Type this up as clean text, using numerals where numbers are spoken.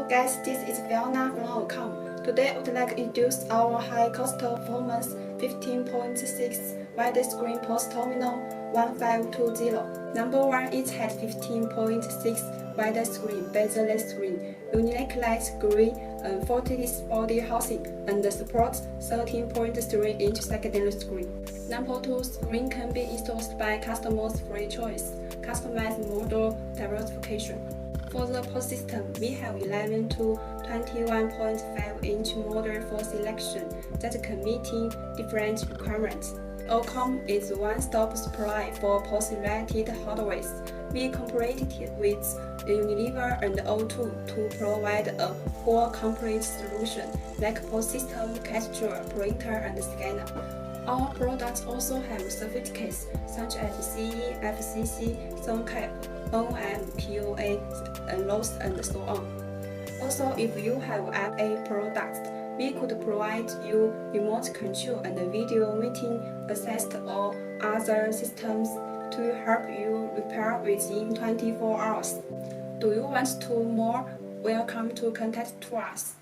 guys, this is Fiona from OCOM. Today I would like to introduce our high-cost performance 15.6 widescreen POS Terminal 1520. Number 1, it has 15.6 widescreen bezel-less screen, unique light gray and 40-inch body housing, and supports 13.3-inch secondary screen. Number 2, screen can be installed by customers' free choice, customized model diversification. For the POS system, we have 11 to 21.5-inch model for selection that can meet different requirements. OCOM is a one-stop supply for POS-related hardware. We cooperated with Unilever and O2 to provide a whole complete solution like POS system, capture, printer, and scanner. Our products also have certificates such as CE, FCC, SunCap, OM, POA, and ROS, and so on. Also, if you have FA products, we could provide you remote control and video meeting access to all other systems to help you repair within 24 hours. Do you want to more? Welcome to contact us.